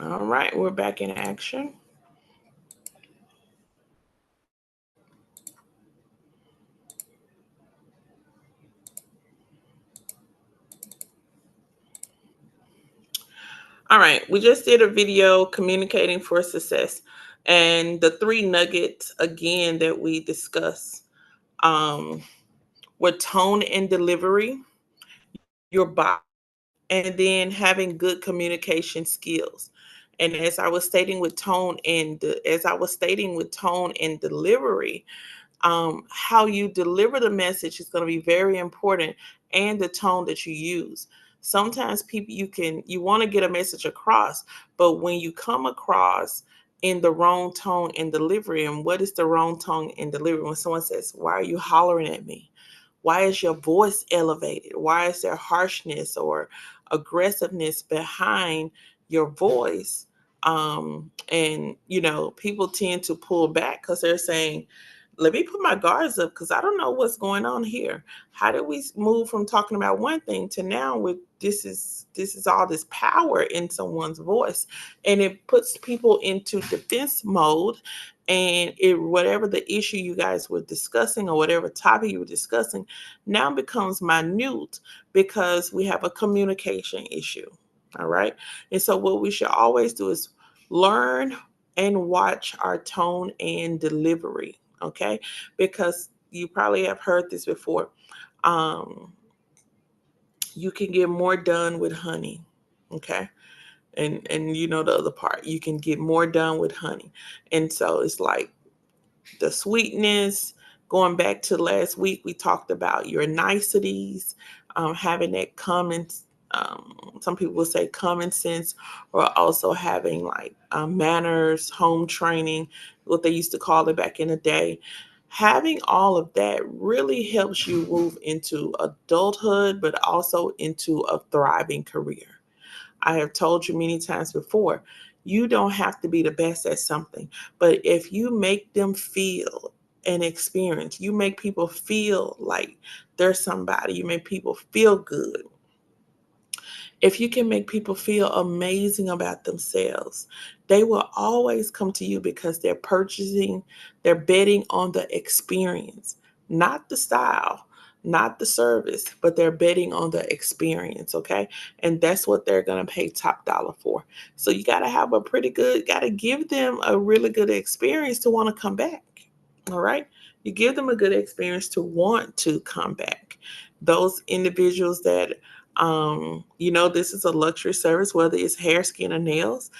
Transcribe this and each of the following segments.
All right, we're back in action. All right, we just did a video communicating for success, and the three nuggets again that we discussed um, were tone and delivery, your body, and then having good communication skills. And as I was stating with tone and delivery, how you deliver the message is going to be very important, and the tone that you use. Sometimes people you want to get a message across, but when you come across in the wrong tone and delivery, and what is the wrong tone and delivery? When someone says, "Why are you hollering at me? Why is your voice elevated? Why is there harshness or aggressiveness behind your voice?" And people tend to pull back because they're saying, let me put my guards up because I don't know what's going on here. How did we move from talking about one thing to now with this is all this power in someone's voice, and it puts people into defense mode, and it whatever the issue you guys were discussing or whatever topic you were discussing now becomes minute because we have a communication issue. All right, and so what we should always do is learn and watch our tone and delivery. Okay, because you probably have heard this before. um you can get more done with honey. Okay, and you know the other part, you can get more done with honey. And so it's like the sweetness. Going back to last week, we talked about your niceties, having that common, some people will say common sense, or also having like manners, home training, what they used to call it back in the day. Having all of that really helps you move into adulthood, but also into a thriving career. I have told you many times before, you don't have to be the best at something, but if you make them feel an experience, you make people feel like they're somebody, you make people feel good. If you can make people feel amazing about themselves, they will always come to you because they're betting on the experience, not the style, not the service, but they're betting on the experience, okay? And that's what they're going to pay top dollar for. So you got to have got to give them a really good experience to want to come back. All right? You give them a good experience to want to come back. Those individuals that this is a luxury service, whether it's hair, skin, or nails,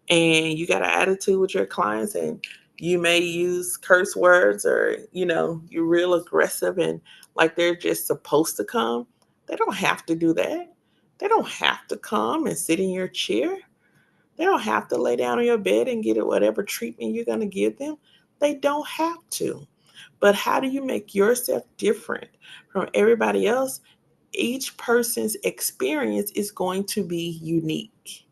and you got an attitude with your clients, and you may use curse words, or you're real aggressive and like they're just supposed to come. They don't have to do that. They don't have to come and sit in your chair. They don't have to lay down on your bed and get whatever treatment you're going to give them. They don't have to. But how do you make yourself different from everybody else? Each person's experience is going to be unique.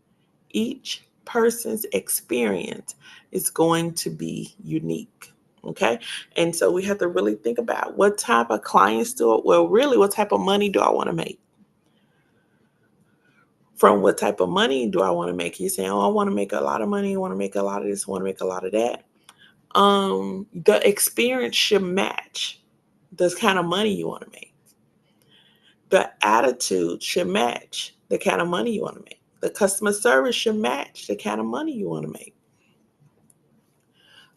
Each person's experience is going to be unique. Okay. And so we have to really think about what type of clients really, what type of money do I want to make? From what type of money do I want to make? You say, oh, I want to make a lot of money. I want to make a lot of this. I want to make a lot of that. The experience should match the kind of money you want to make. The attitude should match the kind of money you want to make. The customer service should match the kind of money you want to make.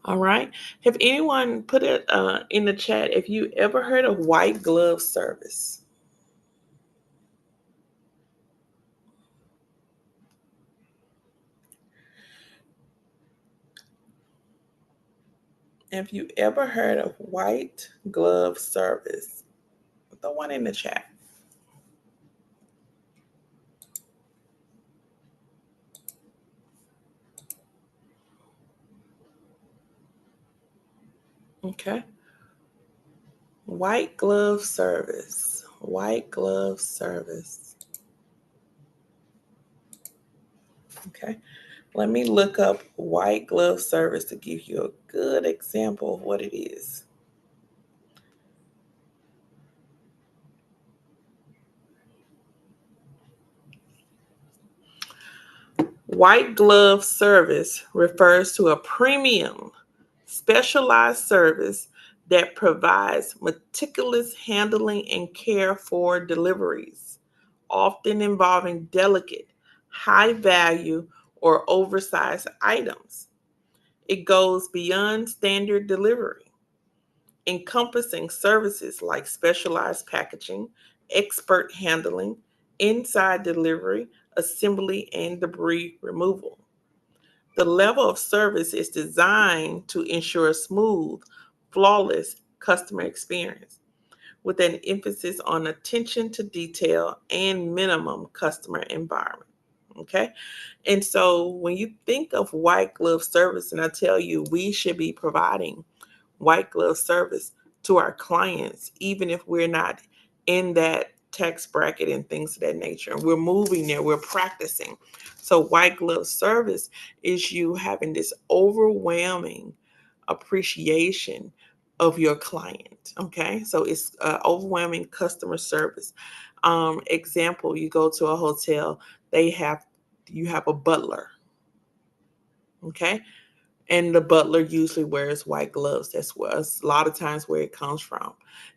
All right. Have anyone put it in the chat if you ever heard of white glove service? Have you ever heard of white glove service? The one in the chat. Okay. White glove service. White glove service. Okay. Let me look up white glove service to give you a good example of what it is. White glove service refers to a premium, specialized service that provides meticulous handling and care for deliveries, often involving delicate, high value, or oversized items. It goes beyond standard delivery, encompassing services like specialized packaging, expert handling, inside delivery, assembly, and debris removal. The level of service is designed to ensure a smooth, flawless customer experience with an emphasis on attention to detail and minimum customer environment. Okay. And so when you think of white glove service, and I tell you, we should be providing white glove service to our clients, even if we're not in that tax bracket and things of that nature. We're moving there, we're practicing. So, white glove service is you having this overwhelming appreciation of your client. Okay, so it's overwhelming customer service. Example: you go to a hotel, they have you have a butler. Okay, and the butler usually wears white gloves. That's where a lot of times where it comes from.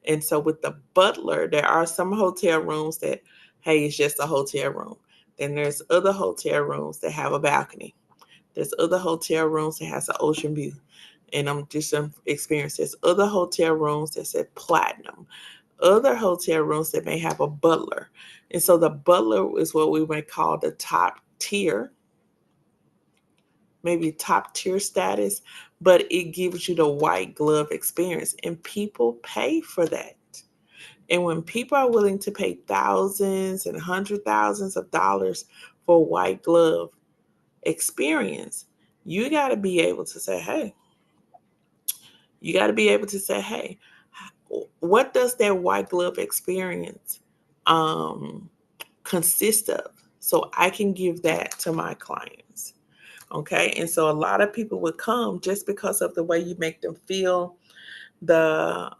And so with the butler, there are some hotel rooms that, hey, it's just a hotel room. Then there's other hotel rooms that have a balcony. There's other hotel rooms that has an ocean view. And I'm just some experience. There's other hotel rooms that said platinum. Other hotel rooms that may have a butler. And so the butler is what we might call the top tier, maybe top tier status, but it gives you the white glove experience. And people pay for that. And when people are willing to pay thousands and hundred thousands of dollars for white glove experience, you got to be able to say, hey, you got to be able to say, hey, what does that white glove experience um, consist of? So I can give that to my clients. Okay. And so a lot of people would come just because of the way you make them feel, the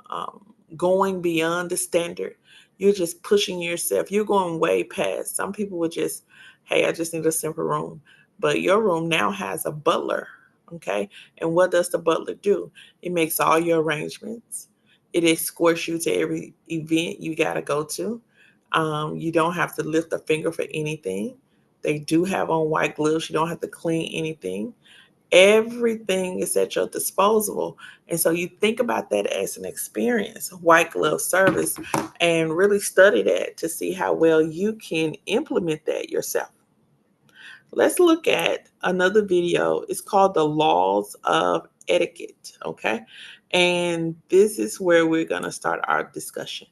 going beyond the standard. You're just pushing yourself. You're going way past. Some people would just, hey, I just need a simple room. But your room now has a butler. Okay. And what does the butler do? It makes all your arrangements. It escorts you to every event you got to go to. You don't have to lift a finger for anything. They do have on white gloves. You don't have to clean anything. Everything is at your disposal. And so you think about that as an experience, white glove service, and really study that to see how well you can implement that yourself. Let's look at another video. It's called The Laws of Etiquette. Okay. And this is where we're going to start our discussion.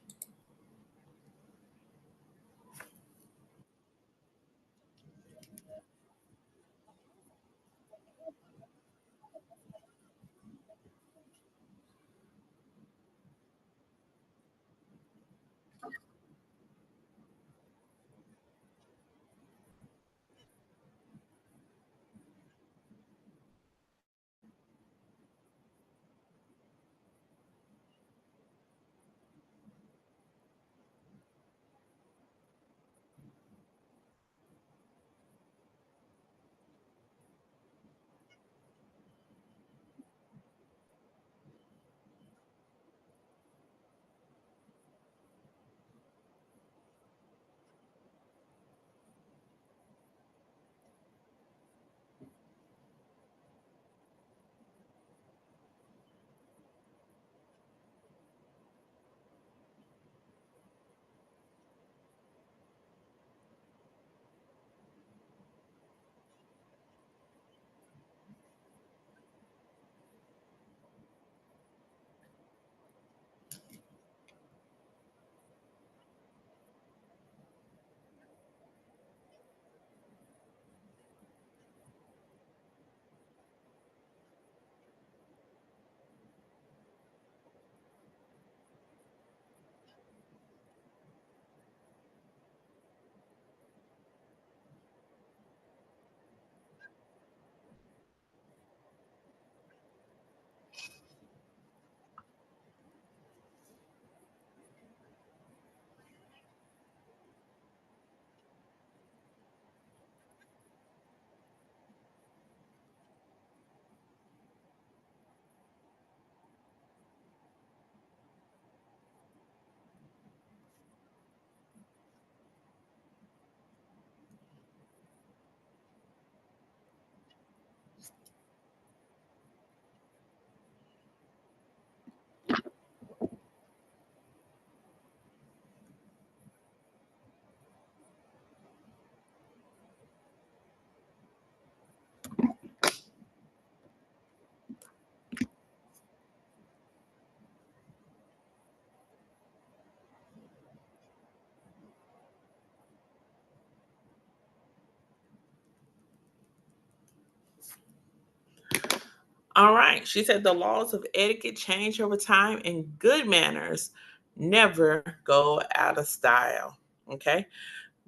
All right. She said the laws of etiquette change over time and good manners never go out of style. Okay.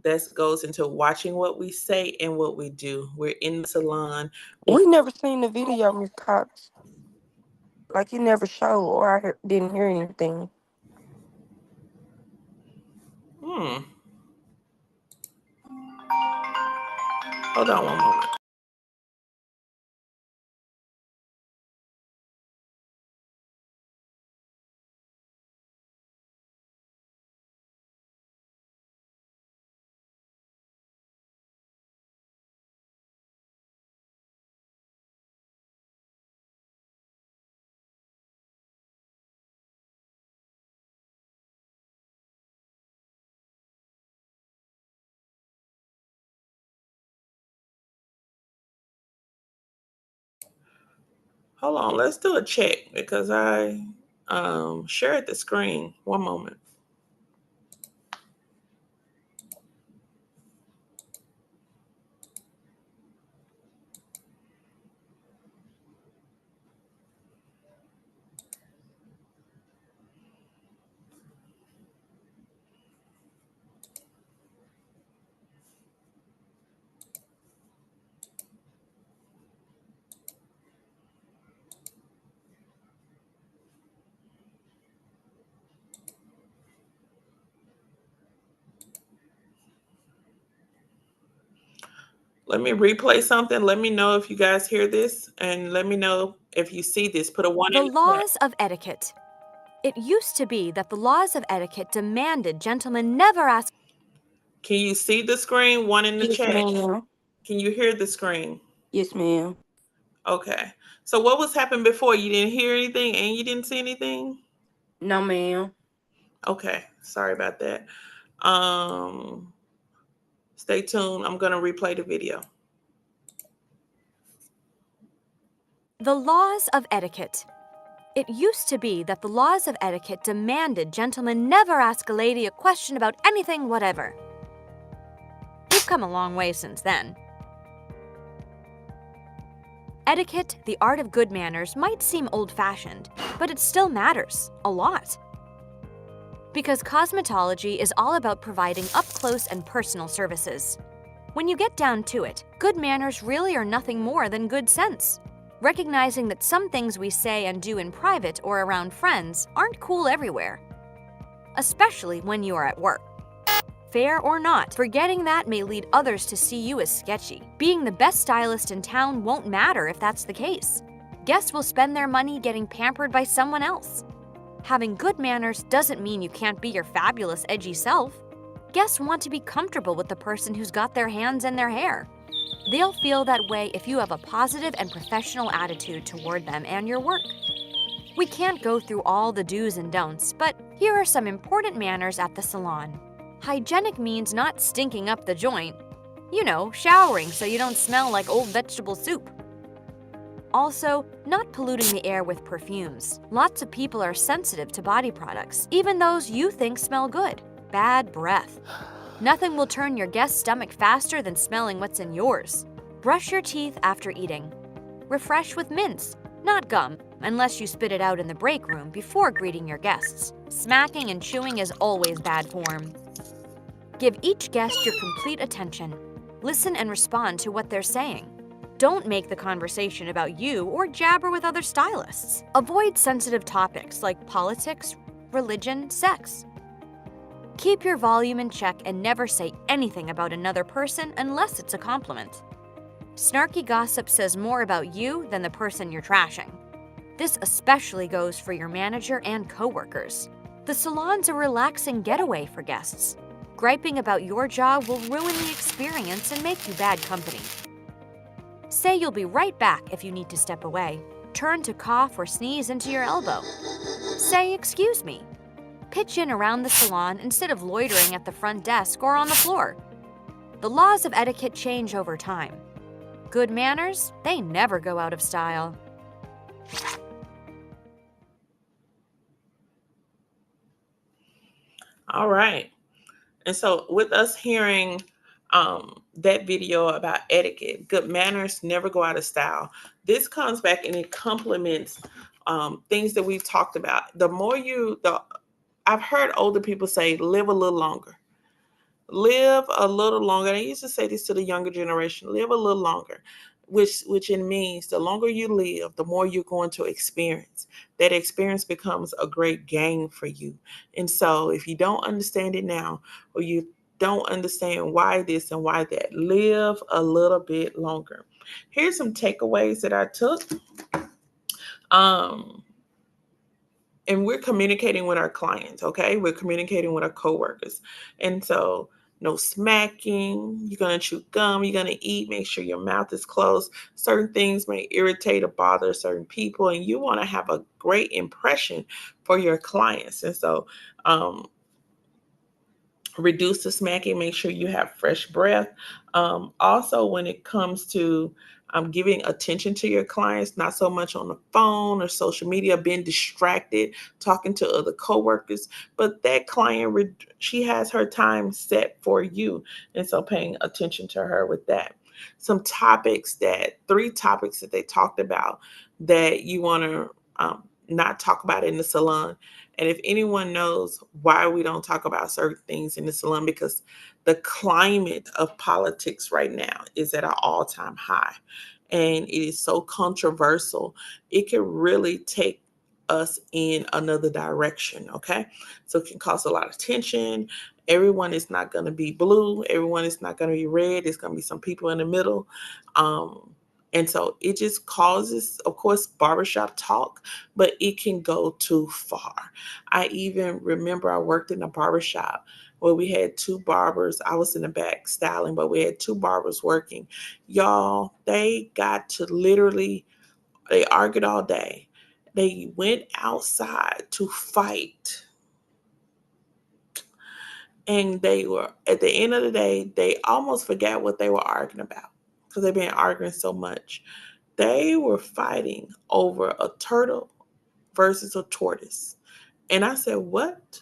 This goes into watching what we say and what we do. We're in the salon. We never seen the video, Miss Cox. Like you never showed, or didn't hear anything. Hmm. Hold on one moment. Hold on. Let's do a check because I shared the screen. One moment. Let me replay something. Let me know if you guys hear this and let me know if you see this. Put a one The in the chat. laws of etiquette. It used to be that the laws of etiquette demanded gentlemen never ask. Can you see the screen? One in the Yes, chat. ma'am. Can you hear the screen? Yes, ma'am. Okay. So what was happening before? You didn't hear anything and you didn't see anything? No, ma'am. Okay. Sorry about that. Um, Stay tuned. I'm gonna replay the video. The laws of etiquette. It used to be that the laws of etiquette demanded gentlemen never ask a lady a question about anything whatever. We've come a long way since then. Etiquette, the art of good manners, might seem old-fashioned, but it still matters a lot. Because cosmetology is all about providing up-close and personal services. When you get down to it, good manners really are nothing more than good sense. Recognizing that some things we say and do in private or around friends aren't cool everywhere, especially when you are at work. Fair or not, forgetting that may lead others to see you as sketchy. Being the best stylist in town won't matter if that's the case. Guests will spend their money getting pampered by someone else. Having good manners doesn't mean you can't be your fabulous, edgy self. Guests want to be comfortable with the person who's got their hands in their hair. They'll feel that way if you have a positive and professional attitude toward them and your work. We can't go through all the do's and don'ts, but here are some important manners at the salon. Hygienic means not stinking up the joint. You know, showering so you don't smell like old vegetable soup. Also, not polluting the air with perfumes. Lots of people are sensitive to body products, even those you think smell good. Bad breath. Nothing will turn your guest's stomach faster than smelling what's in yours. Brush your teeth after eating. Refresh with mints, not gum, unless you spit it out in the break room before greeting your guests. Smacking and chewing is always bad form. Give each guest your complete attention. Listen and respond to what they're saying. Don't make the conversation about you or jabber with other stylists. Avoid sensitive topics like politics, religion, sex. Keep your volume in check and never say anything about another person unless it's a compliment. Snarky gossip says more about you than the person you're trashing. This especially goes for your manager and coworkers. The salon's a relaxing getaway for guests. Griping about your job will ruin the experience and make you bad company. Say you'll be right back if you need to step away. Turn to cough or sneeze into your elbow. Say, "Excuse me." Pitch in around the salon instead of loitering at the front desk or on the floor. The laws of etiquette change over time. Good manners, they never go out of style. All right. And so with us hearing that video about etiquette. Good manners never go out of style. This comes back and it complements things that we've talked about. The more you, the I've heard older people say, live a little longer. Live a little longer. And I used to say this to the younger generation: live a little longer, which it means the longer you live, the more you're going to experience. That experience becomes a great gain for you. And so if you don't understand it now, or you don't understand why this and why that, live a little bit longer. Here's some takeaways that I took. Um, and we're communicating with our clients, okay? We're communicating with our coworkers. And so no smacking, you're gonna chew gum, you're gonna eat, make sure your mouth is closed. Certain things may irritate or bother certain people, and you wanna have a great impression for your clients. And so um, reduce the smacking, make sure you have fresh breath. Also, when it comes to giving attention to your clients, not so much on the phone or social media, being distracted, talking to other coworkers, but that client, she has her time set for you. And so paying attention to her with that. Three topics that they talked about that you want to not talk about in the salon. And if anyone knows why we don't talk about certain things in the salon, because the climate of politics right now is at an all-time high, and it is so controversial, it can really take us in another direction, okay? So it can cause a lot of tension. Everyone is not going to be blue. Everyone is not going to be red. There's going to be some people in the middle. Um, and so it just causes, of course, barbershop talk, but it can go too far. I even remember I worked in a barbershop where we had two barbers. I was in the back styling, but we had two barbers working. Y'all, they got to literally, they argued all day. They went outside to fight. And they were, at the end of the day, they almost forgot what they were arguing about because they've been arguing so much. They were fighting over a turtle versus a tortoise. And I said, what?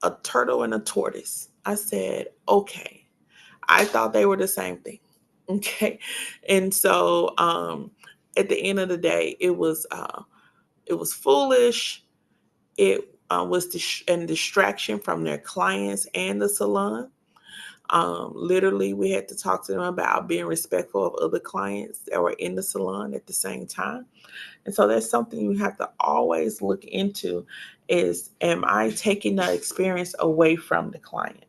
A turtle and a tortoise. I said, okay. I thought they were the same thing. Okay. And so at the end of the day, it was foolish. It was a distraction from their clients and the salon. Literally, we had to talk to them about being respectful of other clients that were in the salon at the same time. And so that's something you have to always look into is, am I taking the experience away from the client?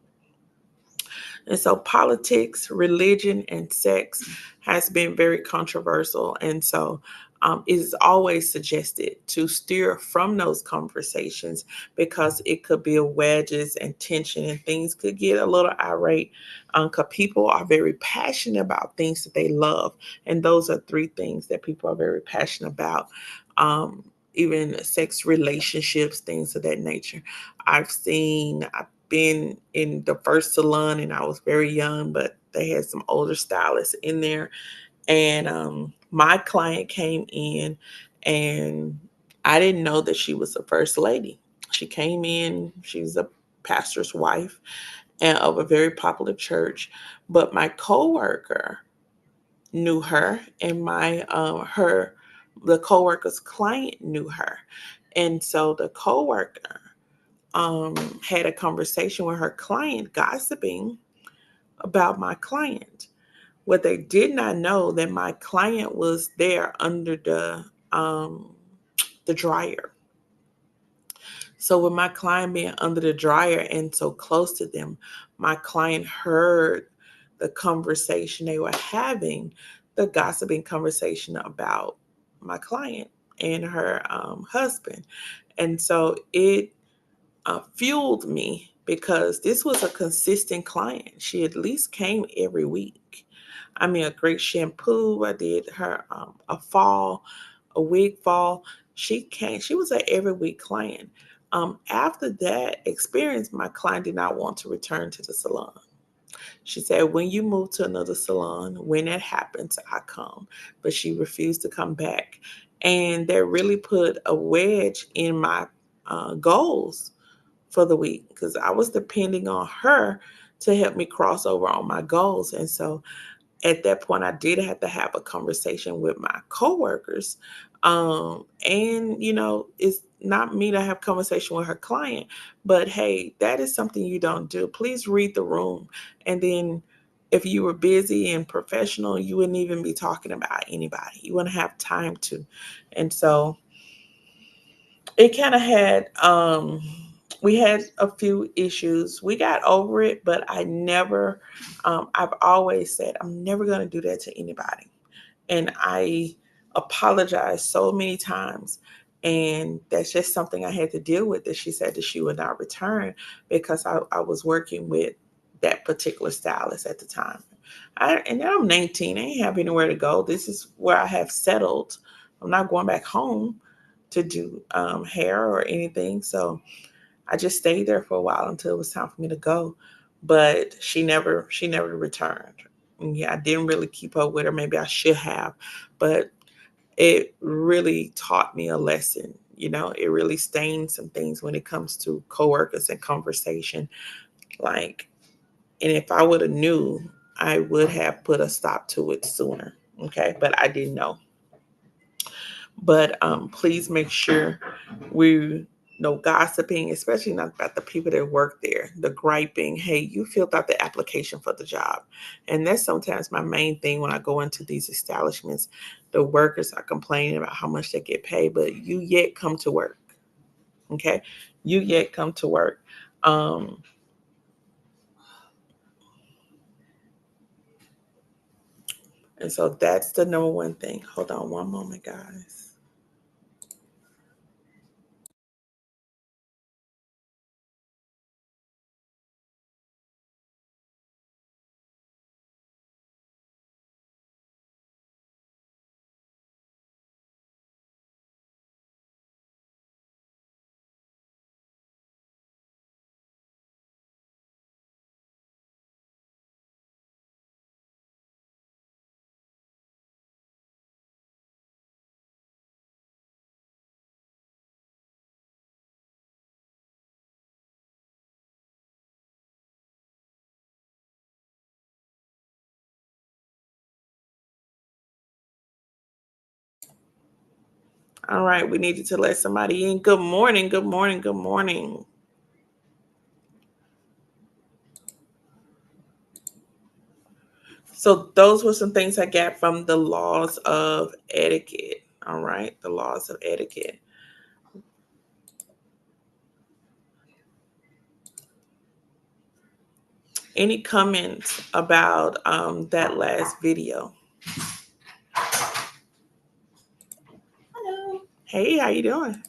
And so politics, religion, and sex has been very controversial. And so it is always suggested to steer from those conversations because it could build wedges and tension, and things could get a little irate because people are very passionate about things that they love. And those are three things that people are very passionate about. Even sex, relationships, things of that nature. I've been in the first salon and I was very young, but they had some older stylists in there. And my client came in, and I didn't know that she was the first lady. She came in, she was a pastor's wife and of a very popular church. But my coworker knew her, and the coworker's client knew her. And so the coworker had a conversation with her client, gossiping about my client. What they did not know that my client was there under the dryer. So with my client being under the dryer and so close to them, my client heard the conversation they were having, the gossiping conversation about my client and her husband. And so it fueled me because this was a consistent client. She at least came every week. I mean, a great shampoo. I did her a wig fall. She came. She was an every week client. After that experience, my client did not want to return to the salon. She said, when you move to another salon, when that happens, I come. But she refused to come back. And that really put a wedge in my goals for the week because I was depending on her to help me cross over on my goals. And so at that point, I did have to have a conversation with my coworkers. And it's not me to have conversation with her client, but hey, that is something you don't do. Please read the room. And then if you were busy and professional, you wouldn't even be talking about anybody. You wouldn't have time to. And so it kind of had we had a few issues. We got over it, but I've always said I'm never going to do that to anybody. And I apologized so many times. And that's just something I had to deal with, that she said that she would not return because I was working with that particular stylist at the time. And now I'm 19. I ain't have anywhere to go. This is where I have settled. I'm not going back home to do hair or anything. So I just stayed there for a while until it was time for me to go. But she never returned. And yeah, I didn't really keep up with her. Maybe I should have, but it really taught me a lesson. It really stained some things when it comes to coworkers and conversation. Like, and if I would have knew, I would have put a stop to it sooner. Okay, but I didn't know. But please make sure we no gossiping, especially not about the people that work there, the griping. Hey, you filled out the application for the job. And that's sometimes my main thing when I go into these establishments. The workers are complaining about how much they get paid, but you yet come to work. Okay. You yet come to work. Um, and so that's the number one thing. Hold on one moment, guys. All right, we needed to let somebody in. Good morning, good morning, good morning. So those were some things I got from the laws of etiquette. All right, the laws of etiquette. Any comments about that last video? Hey, how you doing?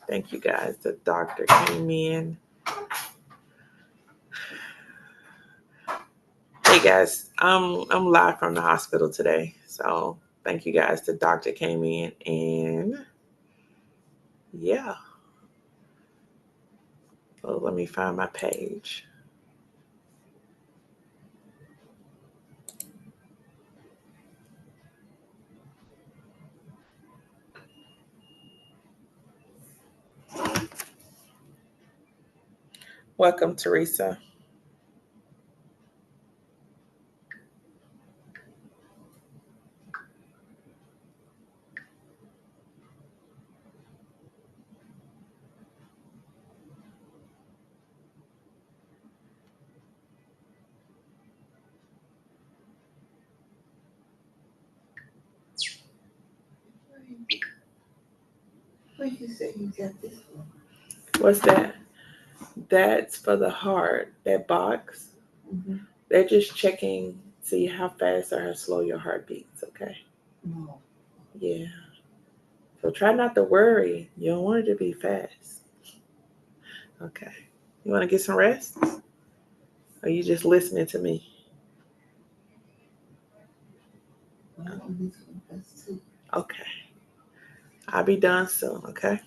Thank you guys. The doctor came in. Hey guys, I'm live from the hospital today. So thank you guys. The doctor came in and yeah. Well, let me find my page. Welcome, Teresa. What you say you got this for? What's that? That's for the heart. That box. Mm-hmm. They're just checking, see how fast or how slow your heart beats. Okay. No. Yeah. So try not to worry. You don't want it to be fast. Okay. You want to get some rest? Or are you just listening to me? Well, this one does too. Okay. I'll be done soon. Okay.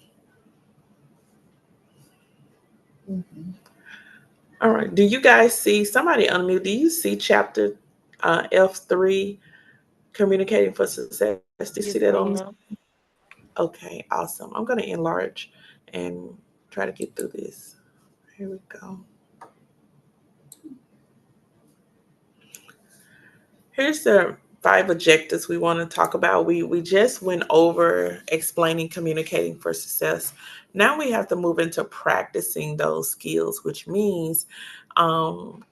Mm-hmm. All right. Do you guys see somebody unmute? Do you see chapter F3, communicating for success? Do you see that on Yes, the ma'am. Okay, awesome. I'm going to enlarge and try to get through this. Here we go. Here's the 5 objectives we want to talk about. We just went over explaining communicating for success. Now we have to move into practicing those skills, which means um,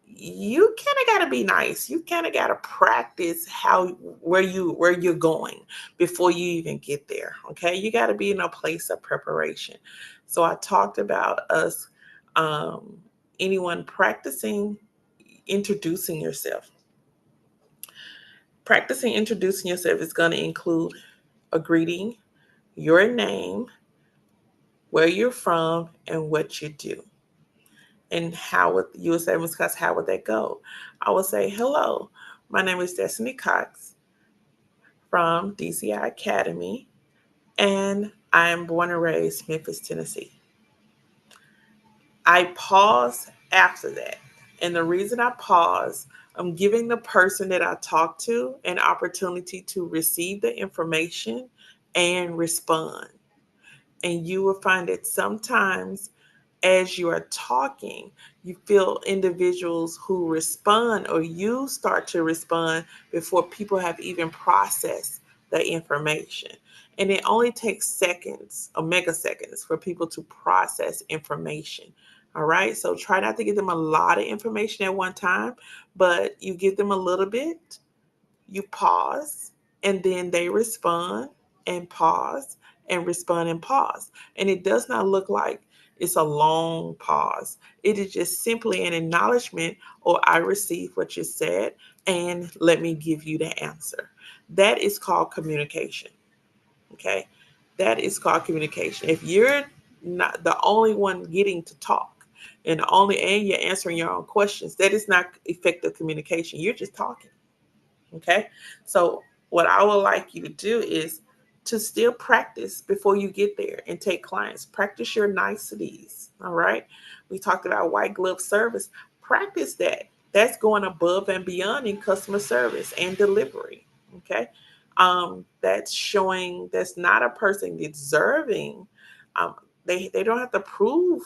you kind of got to be nice. You kind of got to practice how where you're going before you even get there. Okay, you got to be in a place of preparation. So I talked about us, um, anyone practicing introducing yourself. Practicing introducing yourself is going to include a greeting, your name, where you're from, and what you do. And how would you would say, Ms. Cox, how would that go? I would say, hello, my name is Destiny Cox from DCI Academy, and I am born and raised Memphis, Tennessee. I pause after that. And the reason I pause, I'm giving the person that I talk to an opportunity to receive the information and respond. And you will find that sometimes as you are talking, you feel individuals who respond or you start to respond before people have even processed the information. And it only takes seconds or megaseconds for people to process information. All right. So try not to give them a lot of information at one time, but you give them a little bit, you pause, and then they respond and pause and respond and pause. And it does not look like it's a long pause. It is just simply an acknowledgement or I receive what you said and let me give you the answer. That is called communication. Okay. That is called communication. If you're not the only one getting to talk and you're answering your own questions, that is not effective communication. You're just talking. Okay. So, what I would like you to do is to still practice before you get there and take clients. Practice your niceties. All right. We talked about white glove service. Practice that. That's going above and beyond in customer service and delivery. Okay. That's showing that's not a person deserving. Um, they don't have to prove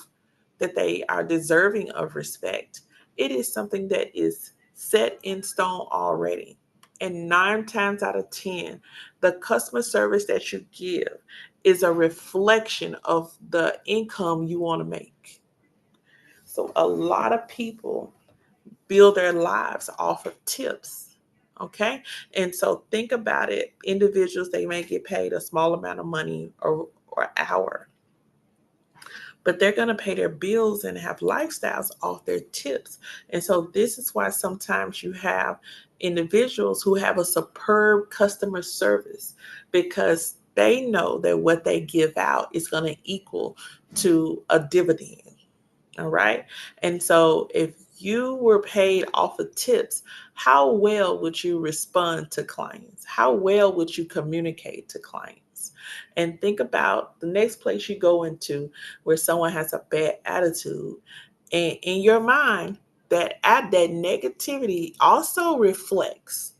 that they are deserving of respect. It is something that is set in stone already. And 9 times out of 10, the customer service that you give is a reflection of the income you want to make. So a lot of people build their lives off of tips. Okay. And so think about it. Individuals, they may get paid a small amount of money or hour, but they're going to pay their bills and have lifestyles off their tips. And so this is why sometimes you have individuals who have a superb customer service because They know that what they give out is going to equal to a dividend. All right. And so if you were paid off of tips, how well would you respond to clients? How well would you communicate to clients? And think about the next place you go into where someone has a bad attitude. And in your mind, that negativity also reflects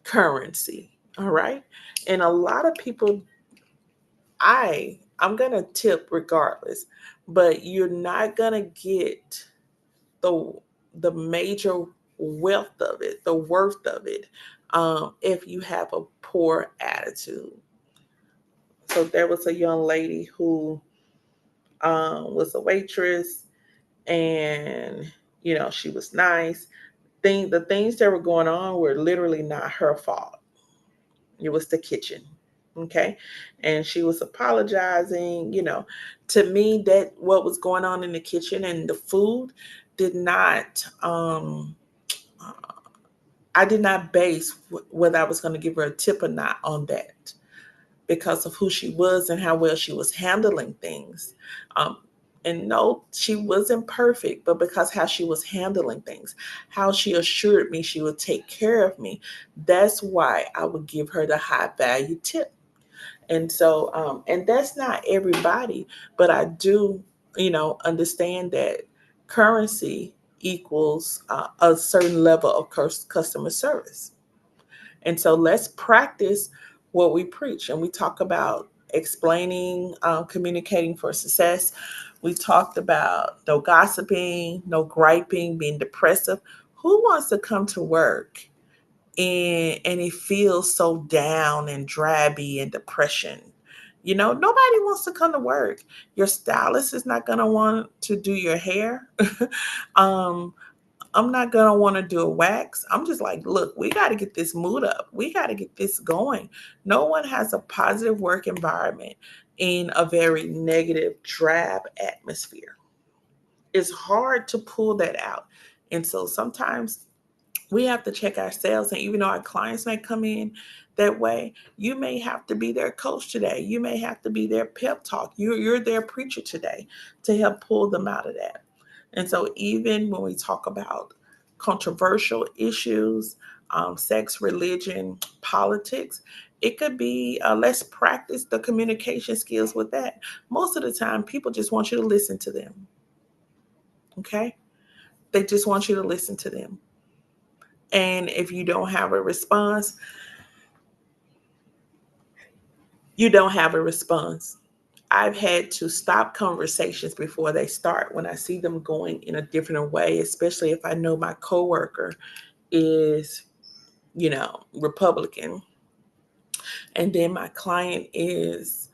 currency. All right. And a lot of people, I'm gonna tip regardless, but you're not gonna get the the major wealth of it, the worth of it, if you have a poor attitude. So there was a young lady who was a waitress, and she was nice. The things that were going on were literally not her fault. It was the kitchen. Okay. And she was apologizing. To me, that what was going on in the kitchen and the food did not, I did not base whether I was going to give her a tip or not on that, because of who she was and how well she was handling things. Um, and no, she wasn't perfect, but because how she was handling things, how she assured me she would take care of me, that's why I would give her the high value tip. And so, and that's not everybody, but I do, understand that currency equals a certain level of customer service. And so let's practice what we preach. And we talk about explaining, communicating for success. We talked about no gossiping, no griping, being depressive. Who wants to come to work and it feels so down and drabby and depression? Nobody wants to come to work. Your stylist is not going to want to do your hair. um, I'm not gonna want to do a wax. I'm just like, look, we got to get this mood up. We got to get this going. No one has a positive work environment in a very negative, drab atmosphere. It's hard to pull that out. And so sometimes we have to check ourselves. And even though our clients may come in that way, you may have to be their coach today. You may have to be their pep talk. You're their preacher today to help pull them out of that. And so, even when we talk about controversial issues, sex, religion, politics, it could be let's practice the communication skills with that. Most of the time, people just want you to listen to them. Okay? They just want you to listen to them. And if you don't have a response, you don't have a response. I've had to stop conversations before they start when I see them going in a different way, especially if I know my coworker is, Republican, and then my client is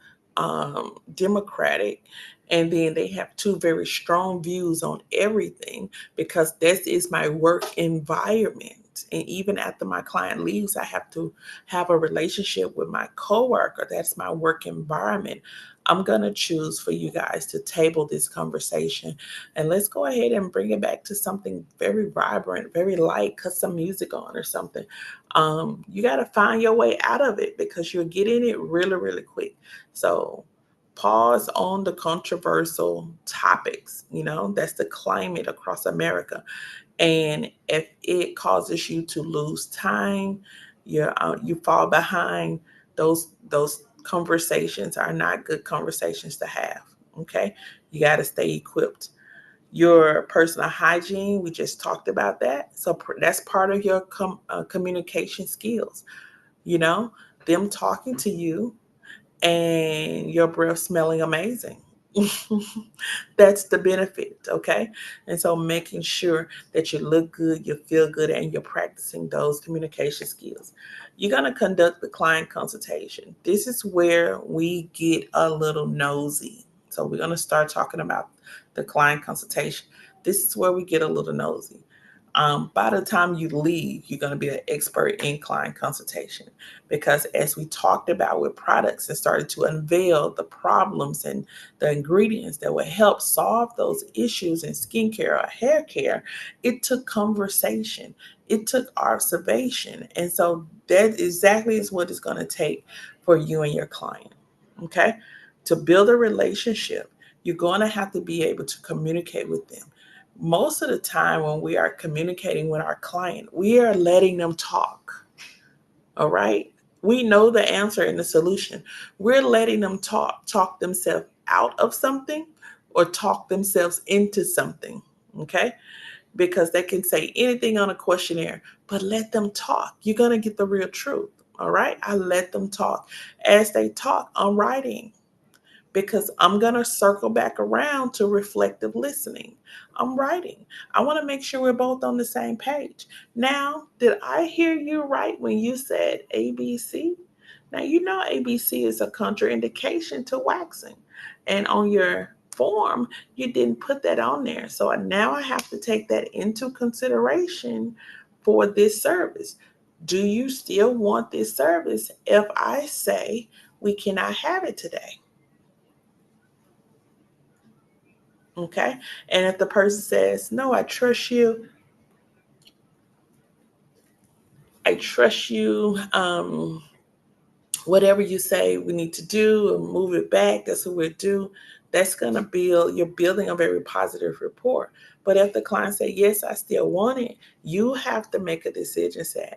Democratic, and then they have two very strong views on everything, because this is my work environment. And even after my client leaves, I have to have a relationship with my coworker. That's my work environment. I'm going to choose for you guys to table this conversation, and let's go ahead and bring it back to something very vibrant, very light, cut some music on or something. You got to find your way out of it, because you're getting it really, really quick. So pause on the controversial topics. That's the climate across America. And if it causes you to lose time, you fall behind, those conversations are not good conversations to have. Okay. You got to stay equipped. Your personal hygiene, we just talked about that. So that's part of your communication skills. You know, them talking to you and your breath smelling amazing. That's the benefit, okay? And so making sure that you look good, you feel good, and you're practicing those communication skills. You're going to conduct the client consultation. This is where we get a little nosy. So we're going to start talking about the client consultation. This is where we get a little nosy. By the time you leave, you're going to be an expert in client consultation, because as we talked about with products and started to unveil the problems and the ingredients that would help solve those issues in skincare or hair care, it took conversation, it took observation. And so that exactly is what it's going to take for you and your client. Okay? To build a relationship, you're going to have to be able to communicate with them. Most of the time, when we are communicating with our client, we are letting them talk. All right? We know the answer and the solution. We're letting them talk themselves out of something or talk themselves into something. Okay? Because they can say anything on a questionnaire, but let them talk. You're going to get the real truth. All right? I let them talk. As they talk, I'm writing because I'm going to circle back around to reflective listening. I'm writing. I want to make sure we're both on the same page. Now, did I hear you right when you said ABC? Now, you know ABC is a contraindication to waxing. And on your form, you didn't put that on there. So now I have to take that into consideration for this service. Do you still want this service if I say we cannot have it today? Okay. And if the person says, no, I trust you, whatever you say we need to do and move it back, that's what we'll do. That's going to build, you're building a very positive rapport. But if the client say, yes, I still want it, you have to make a decision. Say,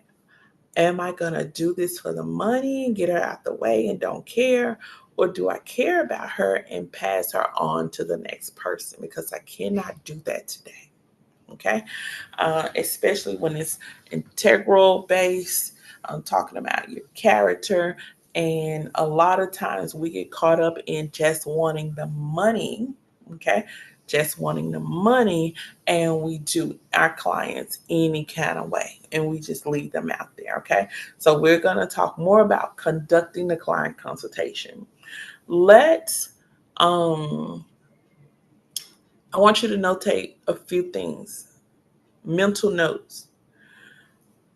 am I going to do this for the money and get her out the way and don't care? Or do I care about her and pass her on to the next person? Because I cannot do that today. Okay. Especially when it's integral based. I'm talking about your character. And a lot of times we get caught up in just wanting the money. Okay. Just wanting the money. And we do our clients any kind of way. And we just leave them out there. Okay. So we're going to talk more about conducting the client consultation. Let's, I want you to notate a few things, mental notes.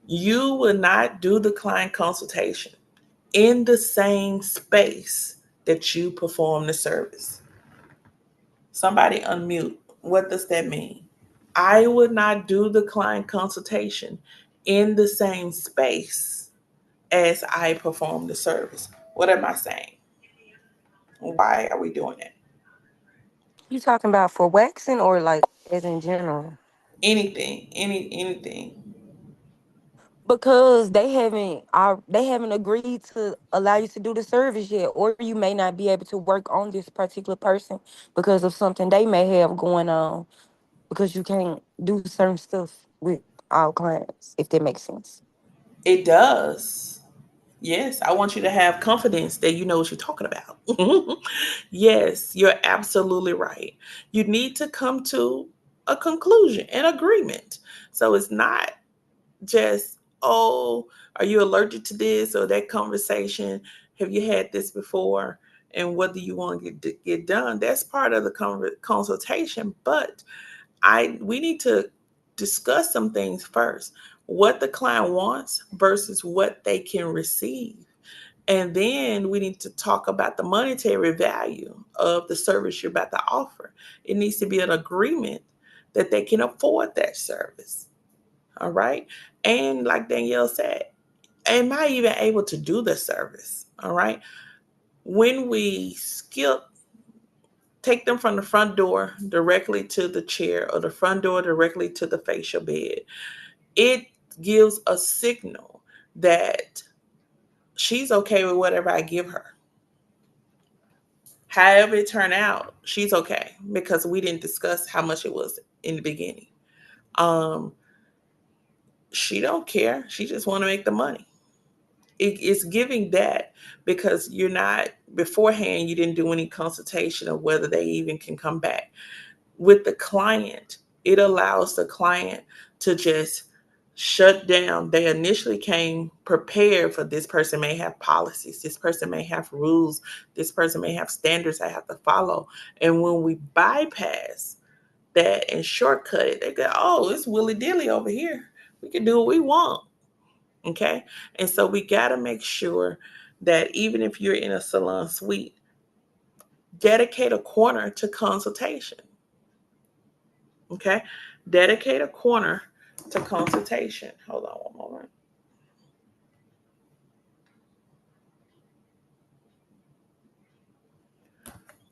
You will not do the client consultation in the same space that you perform the service. Somebody unmute. What does that mean? I would not do the client consultation in the same space as I perform the service. What am I saying? Why are we doing it? You talking about for waxing or like as in general? Anything, anything. Because they haven't agreed to allow you to do the service yet, or you may not be able to work on this particular person because of something they may have going on, because you can't do certain stuff with all clients, if that makes sense. It does. Yes, I want you to have confidence that you know what you're talking about. Yes, you're absolutely right. You need to come to a conclusion, an agreement. So it's not just, oh, are you allergic to this or that conversation? Have you had this before? And what do you want to get done? That's part of the consultation. But we need to discuss some things first. What the client wants versus what they can receive. And then we need to talk about the monetary value of the service you're about to offer. It needs to be an agreement that they can afford that service. All right. And like Danielle said, am I even able to do the service? All right. When we take them from the front door directly to the chair or the front door directly to the facial bed, it gives a signal that she's okay with whatever I give her. However it turned out, she's okay because we didn't discuss how much it was in the beginning. Um, she don't care. She just want to make the money. It's giving that because you're not beforehand. You didn't do any consultation of whether they even can come back. With the client, it allows the client to just shut down. They initially came prepared for this person may have policies, this person may have rules, this person may have standards I have to follow. And when we bypass that and shortcut it, they go, oh, it's willy dilly over here. We can do what we want. Okay. And so we got to make sure that even if you're in a salon suite, dedicate a corner to consultation. Okay. Dedicate a corner to consultation. Hold on one moment.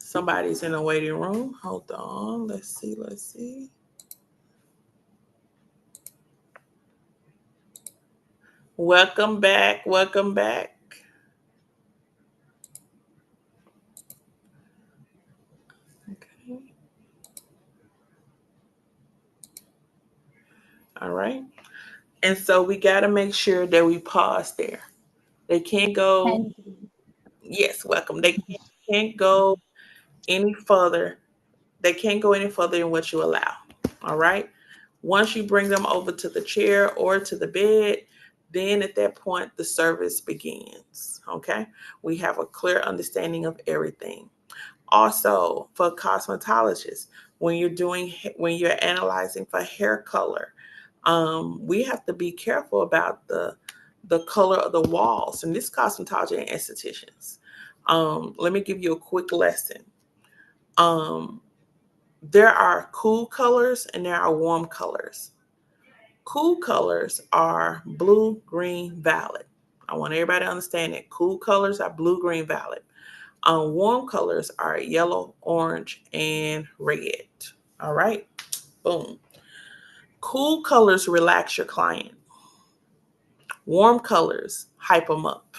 Somebody's in the waiting room. Hold on. Let's see. Let's see. Welcome back. Welcome back. Okay. All right. And so we got to make sure that we pause there. They can't go, Thank you. yes, welcome. They can't go any further. They can't go any further than what you allow. All right. Once you bring them over to the chair or to the bed, then at that point, the service begins. Okay. We have a clear understanding of everything. Also, for cosmetologists, when you're analyzing for hair color, we have to be careful about the color of the walls. And this cosmetology and estheticians. Let me give you a quick lesson. Um, there are cool colors and there are warm colors. Cool colors are blue, green, violet. I want everybody to understand that cool colors are blue, green, violet. Warm colors are yellow, orange, and red. All right, boom. Cool colors relax your client. Warm colors hype them up.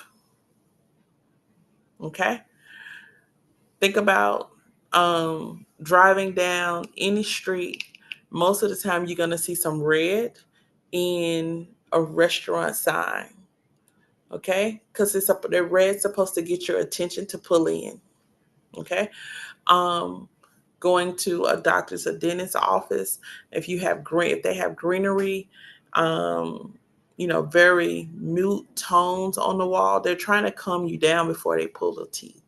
Okay, think about driving down any street. Most of the time, you're gonna see some red in a restaurant sign. Okay, because the red's supposed to get your attention to pull in. Okay, um, going to a doctor's or dentist's office, if they have greenery, um, very mute tones on the wall, they're trying to calm you down before they pull the teeth.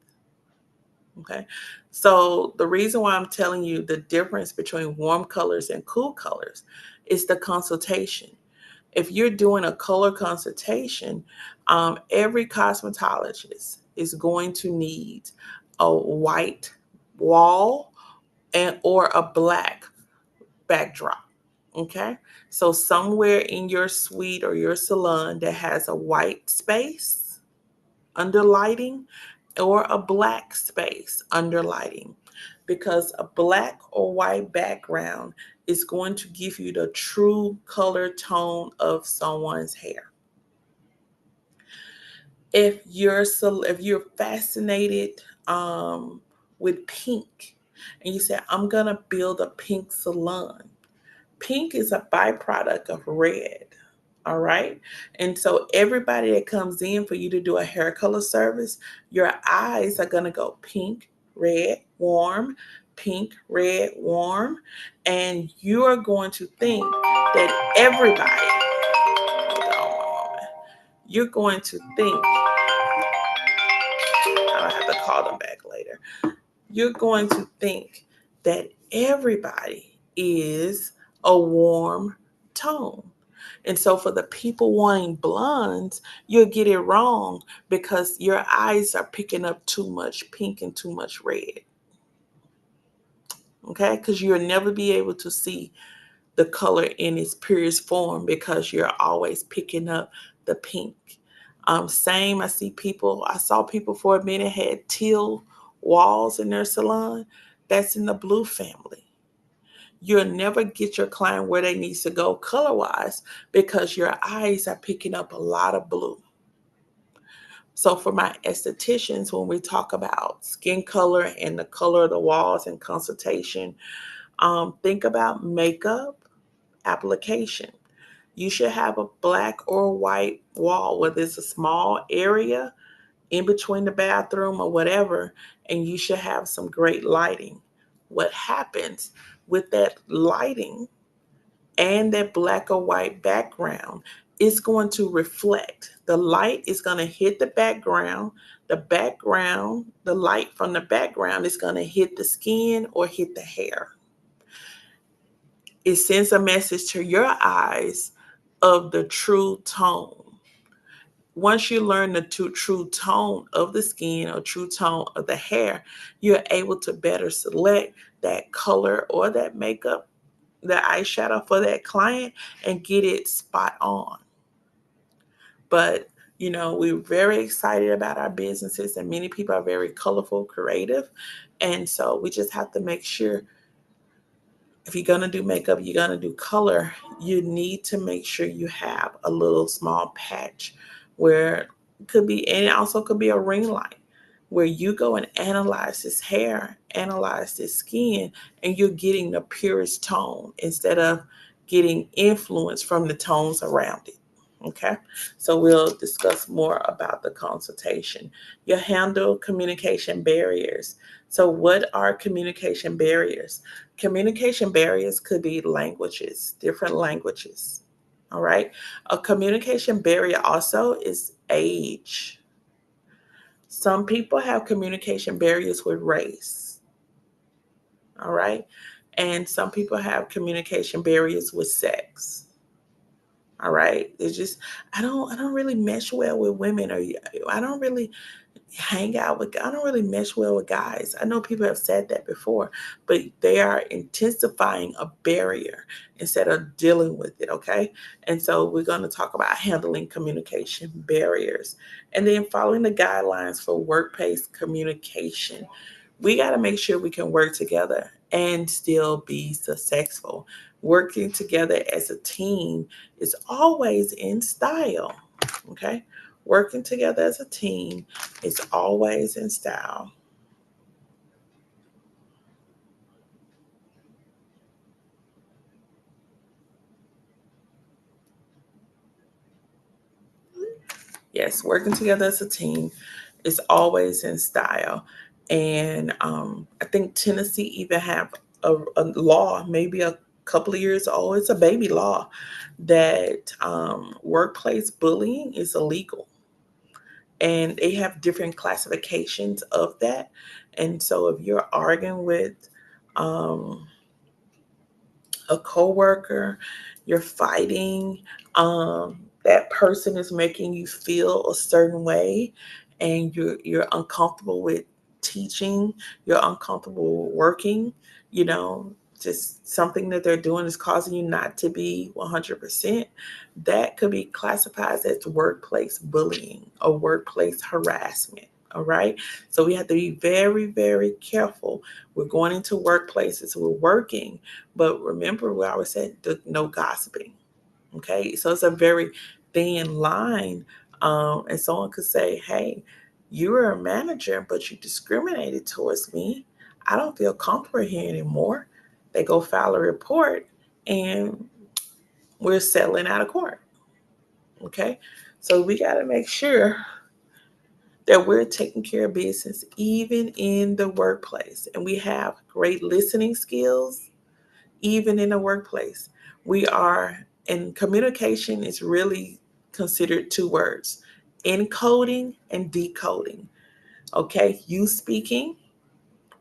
Okay. So the reason why I'm telling you the difference between warm colors and cool colors is the consultation. If you're doing a color consultation, every cosmetologist is going to need a white wall and or a black backdrop. Okay. So somewhere in your suite or your salon that has a white space under lighting or a black space under lighting, because a black or white background is going to give you the true color tone of someone's hair. If you're fascinated with pink and you say I'm gonna build a pink salon, pink is a byproduct of red. All right. And so everybody that comes in for you to do a hair color service, your eyes are going to go pink, red, warm, pink, red, warm. And you are going to think that everybody, hold on one moment, you're going to think, I'll have to call them back later. You're going to think that everybody is a warm tone. And so for the people wanting blondes, you'll get it wrong because your eyes are picking up too much pink and too much red. Okay? Because you'll never be able to see the color in its purest form because you're always picking up the pink. Same, I saw people for a minute had teal walls in their salon. That's in the blue family. You'll never get your client where they need to go color wise because your eyes are picking up a lot of blue. So for my estheticians, when we talk about skin color and the color of the walls and consultation, think about makeup application. You should have a black or white wall, whether it's a small area in between the bathroom or whatever, and you should have some great lighting. What happens with that lighting and that black or white background is going to reflect. The light is going to hit the background, the light from the background is going to hit the skin or hit the hair. It sends a message to your eyes of the true tone. Once you learn the true tone of the skin or true tone of the hair, you're able to better select that color or that makeup, the eyeshadow for that client and get it spot on. But we're very excited about our businesses, and many people are very colorful, creative, And so we just have to make sure if you're going to do makeup, you're going to do color, you need to make sure you have a little small patch where it could be, and it also could be a ring light where you go and analyze this hair, analyze this skin, and you're getting the purest tone instead of getting influence from the tones around it. Okay, so we'll discuss more about the consultation. You handle communication barriers. So, what are communication barriers? Communication barriers could be languages, different languages. All right. A communication barrier also is age. Some people have communication barriers with race. All right. And some people have communication barriers with sex. All right. It's just I don't really mesh well with women, or I don't really hang out with, I don't really mesh well with guys. I know people have said that before, but they are intensifying a barrier instead of dealing with it. Okay. And so we're going to talk about handling communication barriers and then following the guidelines for workplace communication. We got to make sure we can work together and still be successful. Working together as a team is always in style. Okay. Working together as a team is always in style. Yes, working together as a team is always in style. And I think Tennessee even have a law, maybe a couple of years old. It's a baby law that workplace bullying is illegal. And they have different classifications of that. And so if you're arguing with um, a coworker, you're fighting, that person is making you feel a certain way, and you're uncomfortable with teaching, you're uncomfortable working, you know, just something that they're doing is causing you not to be 100%, that could be classified as workplace bullying or workplace harassment. All right. So we have to be very, very careful. We're going into workplaces, we're working, but remember, we always said no gossiping. Okay, so it's a very thin line, and someone could say, "Hey, you were a manager, but you discriminated towards me. I don't feel comfortable here anymore." They go file a report, and we're settling out of court. Okay, so we got to make sure that we're taking care of business even in the workplace, and we have great listening skills even in the workplace. We are, and communication is really considered two words: encoding and decoding. Okay, you speaking,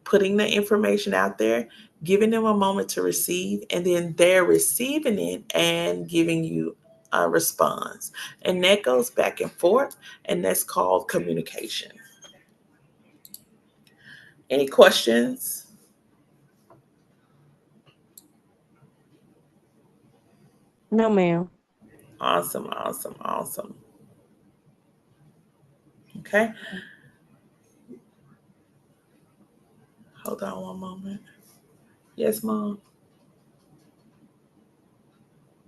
putting the information out there, giving them a moment to receive, and then they're receiving it and giving you a response. And that goes back and forth, and that's called communication. Any questions? No, ma'am. Awesome, awesome, awesome. Okay, hold on one moment. Yes, mom.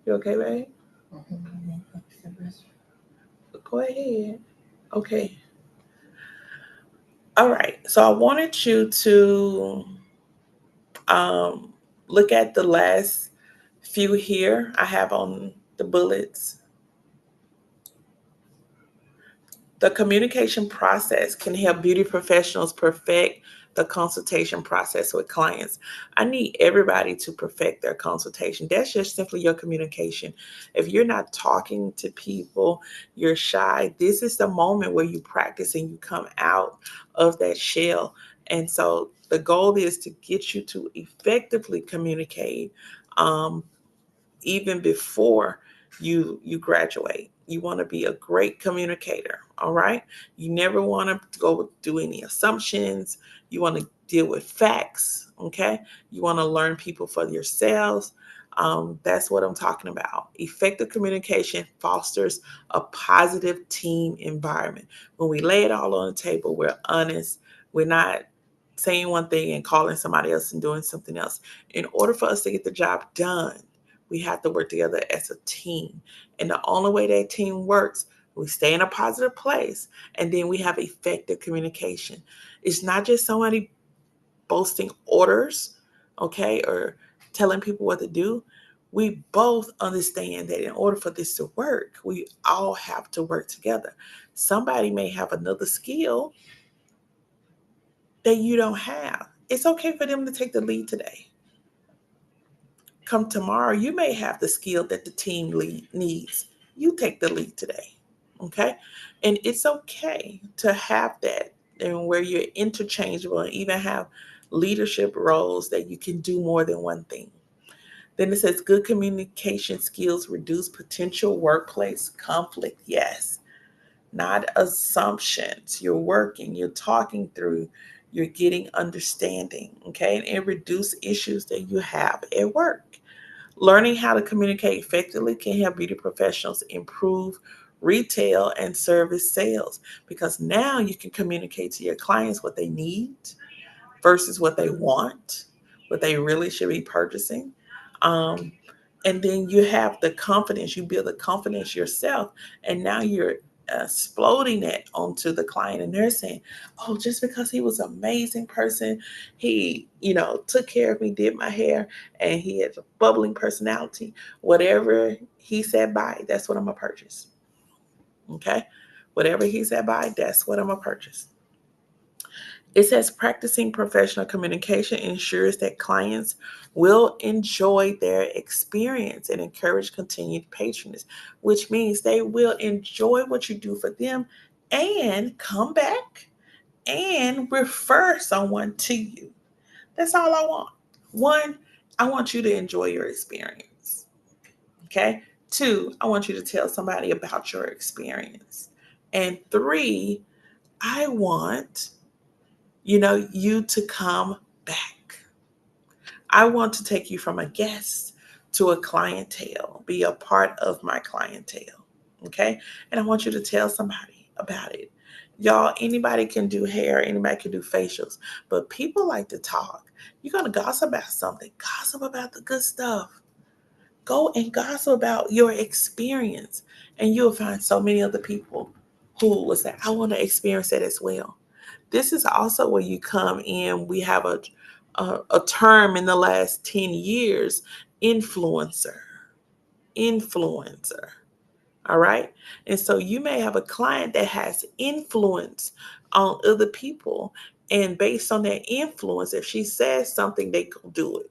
You okay, babe? Go ahead. Okay. All right. So I wanted you to um, look at the last few here I have on the bullets. The communication process can help beauty professionals perfect the consultation process with clients. I need everybody to perfect their consultation. That's just simply your communication. If you're not talking to people, you're shy, this is the moment where you practice and you come out of that shell. And so the goal is to get you to effectively communicate, um, even before you graduate. You want to be a great communicator. All right, you never want to go do any assumptions. You want to deal with facts. Okay, you want to learn people for yourselves. That's what I'm talking about. Effective communication fosters a positive team environment. When we lay it all on the table, we're honest, we're not saying one thing and calling somebody else and doing something else. In order for us to get the job done, we have to work together as a team. And the only way that team works, we stay in a positive place, and then we have effective communication. It's not just somebody boasting orders, okay, or telling people what to do. We both understand that in order for this to work, we all have to work together. Somebody may have another skill that you don't have. It's okay for them to take the lead today. Come tomorrow, you may have the skill that the team lead needs. You take the lead today. Okay? And it's okay to have that, and where you're interchangeable and even have leadership roles that you can do more than one thing. Then it says good communication skills reduce potential workplace conflict. Yes, not assumptions. You're working, you're talking through, you're getting understanding, okay? And it reduces issues that you have at work. Learning how to communicate effectively can help beauty professionals improve retail and service sales, because now you can communicate to your clients what they need versus what they want, what they really should be purchasing. Um, and then you have the confidence, you build the confidence yourself, and now you're exploding that onto the client, and they're saying, oh, just because he was an amazing person, he, took care of me, did my hair, and he has a bubbling personality, whatever he said buy, that's what I'm gonna purchase. Okay, whatever he said buy, that's what I'm gonna purchase. It says practicing professional communication ensures that clients will enjoy their experience and encourage continued patronage, which means they will enjoy what you do for them and come back and refer someone to you. That's all I want. One, I want you to enjoy your experience. Okay. Two, I want you to tell somebody about your experience. And three, I want you to come back. I want to take you from a guest to a clientele, be a part of my clientele. Okay. And I want you to tell somebody about it. Y'all, anybody can do hair, anybody can do facials, but people like to talk. You're going to gossip about something, gossip about the good stuff. Go and gossip about your experience, and you'll find so many other people who will say, I want to experience that as well. This is also where you come in. We have a term in the last 10 years, influencer. Influencer. All right. And so you may have a client that has influence on other people. And based on that influence, if she says something, they go do it.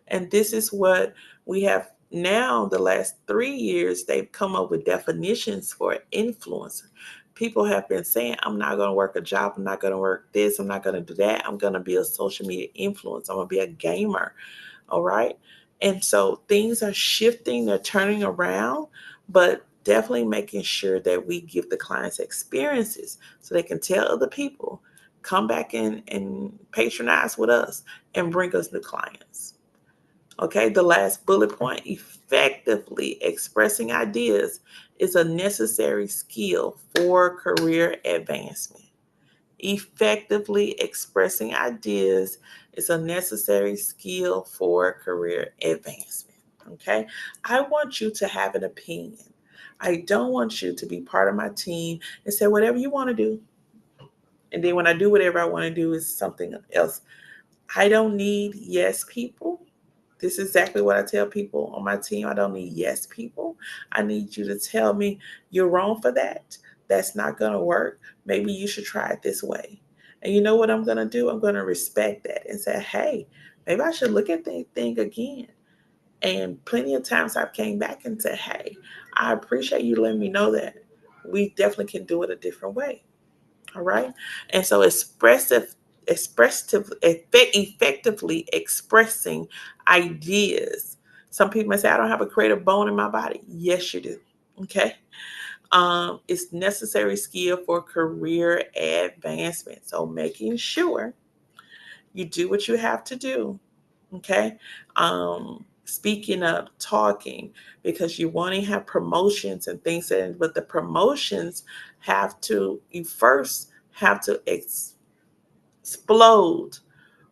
And this is what we have now. The last 3 years, they've come up with definitions for influencer. People have been saying, I'm not going to work a job. I'm not going to work this. I'm not going to do that. I'm going to be a social media influencer. I'm going to be a gamer. All right. And so things are shifting, they're turning around, but definitely making sure that we give the clients experiences so they can tell other people, come back and patronize with us and bring us new clients. Okay, the last bullet point, effectively expressing ideas is a necessary skill for career advancement. Effectively expressing ideas is a necessary skill for career advancement. Okay, I want you to have an opinion. I don't want you to be part of my team and say whatever you want to do. And then when I do whatever I want to do is something else. I don't need yes people. This is exactly what I tell people on my team. I don't need yes people. I need you to tell me you're wrong for that. That's not going to work. Maybe you should try it this way. And you know what I'm going to do? I'm going to respect that and say, hey, maybe I should look at the thing again. And plenty of times I've came back and said, hey, I appreciate you letting me know that we definitely can do it a different way. All right. And so effectively expressing ideas. Some people may say, I don't have a creative bone in my body. Yes, you do. Okay. It's necessary skill for career advancement. So making sure you do what you have to do. Okay. Speaking up, talking, because you want to have promotions and things that, but the promotions you first have to explode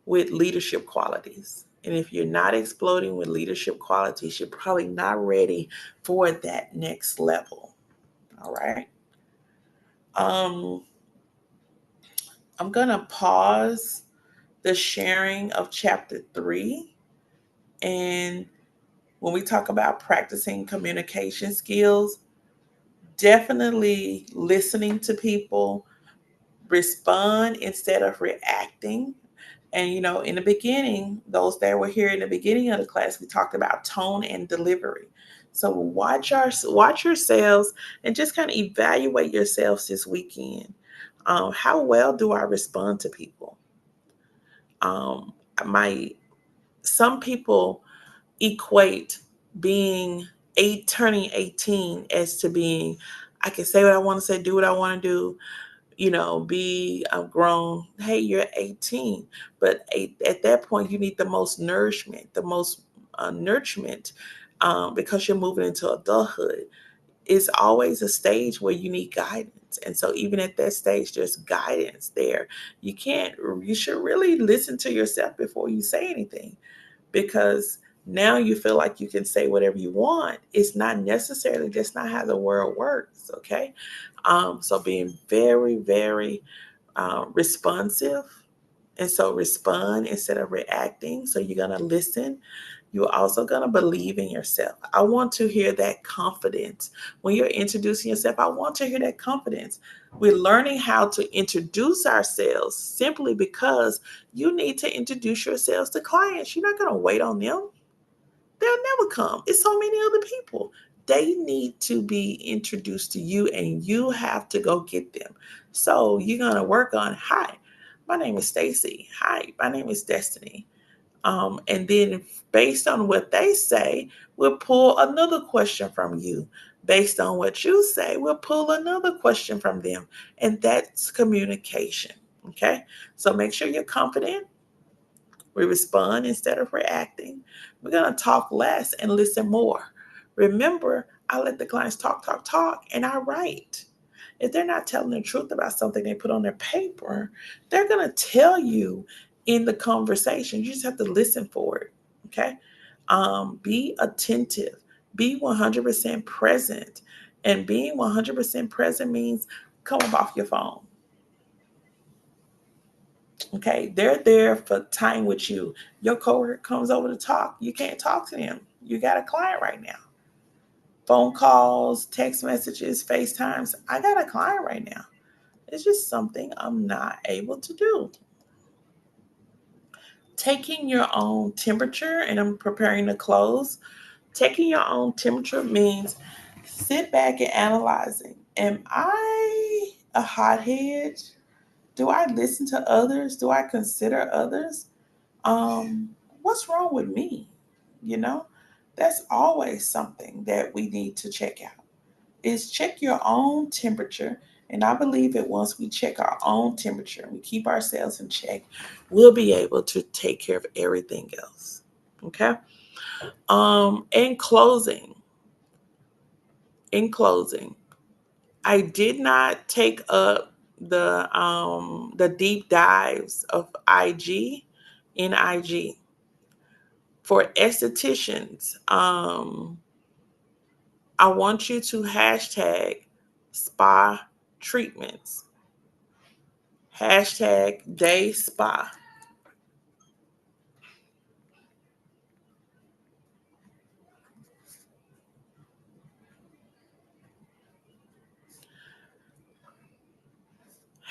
with leadership qualities. And if you're not exploding with leadership qualities, you're probably not ready for that next level. All right. Um, I'm going to pause the sharing of chapter 3. And when we talk about practicing communication skills, definitely listening to people, respond instead of reacting. And in the beginning, those that were here in the beginning of the class, we talked about tone and delivery. So watch yourselves and just kind of evaluate yourselves this weekend. How well do I respond to people? Um, my Some people equate being turning 18 as to being, I can say what I want to say, do what I want to do, be grown. Hey, you're 18. But at that point, you need the most nourishment, the most nurturement, because you're moving into adulthood. It's always a stage where you need guidance. And so, even at that stage, there's guidance there. You can't, you should really listen to yourself before you say anything, because now you feel like you can say whatever you want. It's not necessarily, that's not how the world works. Okay. So being very, very responsive. And so respond instead of reacting. So you're going to listen. You're also going to believe in yourself. I want to hear that confidence. When you're introducing yourself, I want to hear that confidence. We're learning how to introduce ourselves simply because you need to introduce yourselves to clients. You're not going to wait on them. They'll never come. It's so many other people. They need to be introduced to you, and you have to go get them. So you're gonna work on, hi, my name is Stacy. Hi, my name is Destiny. And then based on what they say, we'll pull another question from you. Based on what you say, we'll pull another question from them. And that's communication. Okay. So make sure you're confident. We respond instead of reacting. We're going to talk less and listen more. Remember, I let the clients talk, talk, talk, and I write. If they're not telling the truth about something they put on their paper, they're going to tell you in the conversation. You just have to listen for it. Okay. Be attentive, be 100% present. And being 100% present means come up off your phone. Okay, they're there for time with you. Your coworker comes over to talk. You can't talk to them. You got a client right now. Phone calls, text messages, FaceTimes. I got a client right now. It's just something I'm not able to do. Taking your own temperature, and I'm preparing to close. Taking your own temperature means sit back and analyzing. Am I a hothead? Do I listen to others? Do I consider others? um, what's wrong with me? You know, that's always something that we need to check out. Is check your own temperature. And I believe that once we check our own temperature and we keep ourselves in check, we'll be able to take care of everything else. Okay. In closing, in closing, I did not take up the deep dives of IG in IG. For estheticians, I want you to hashtag spa treatments, hashtag day spa,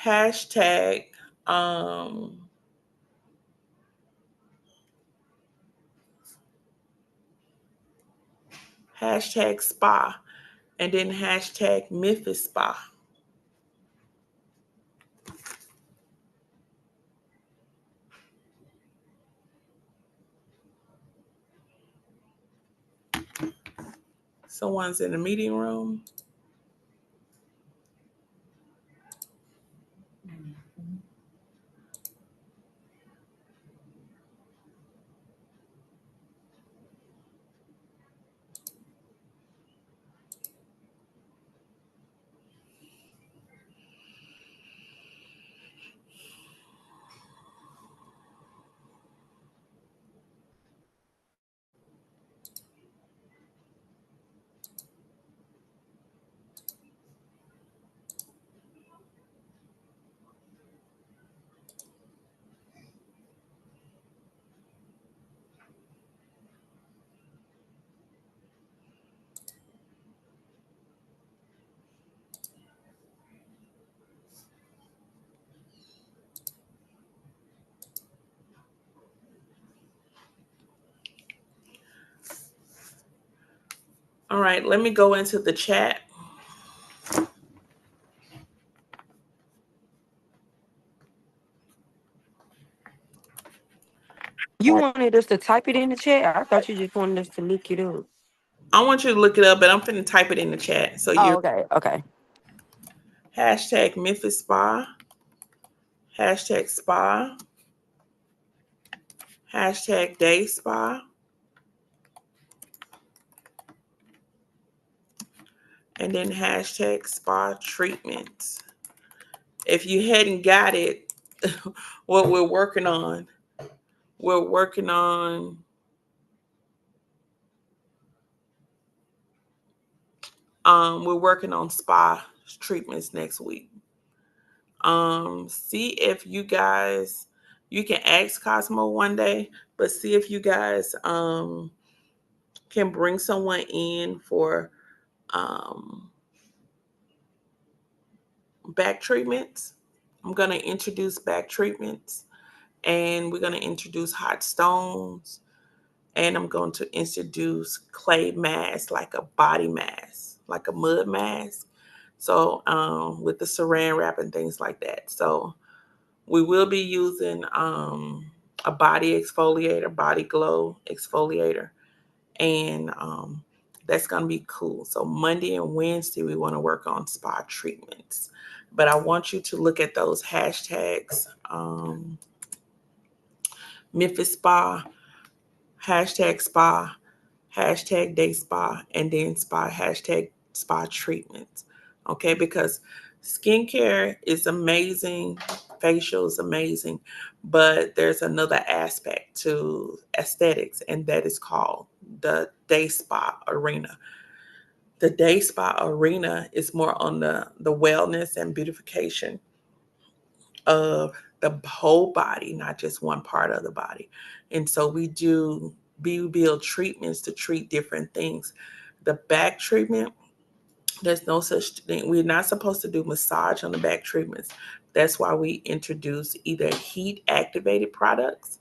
hashtag um, hashtag spa, and then hashtag Memphis spa. Someone's in the meeting room. Mhm. All right, let me go into the chat. You wanted us to type it in the chat? I thought you just wanted us to look it up. I want you to look it up, but I'm finna type it in the chat. So Oh, you're okay, okay. hashtag Memphis Spa, hashtag spa, hashtag day spa, and then hashtag spa treatments. If you hadn't got it, what we're working on we're working on spa treatments next week. See if you guys, you can ask Cosmo one day, but see if you guys can bring someone in for um back treatments. I'm going to introduce back treatments, and we're going to introduce hot stones, and I'm going to introduce clay masks, like a body mask, like a mud mask. So with the saran wrap and things like that. So we will be using a body exfoliator, body glow exfoliator, and that's going to be cool. So Monday and Wednesday, we want to work on spa treatments. But I want you to look at those hashtags, Memphis Spa, hashtag spa, hashtag day spa, and then spa, hashtag spa treatments. Okay, because skincare is amazing, facial is amazing, but there's another aspect to aesthetics, and that is called the day spa arena. The day spa arena is more on the wellness and beautification of the whole body, not just one part of the body. And so we build treatments to treat different things. The back treatment, there's no such thing. We're not supposed to do massage on the back treatments. That's why we introduce either heat activated products,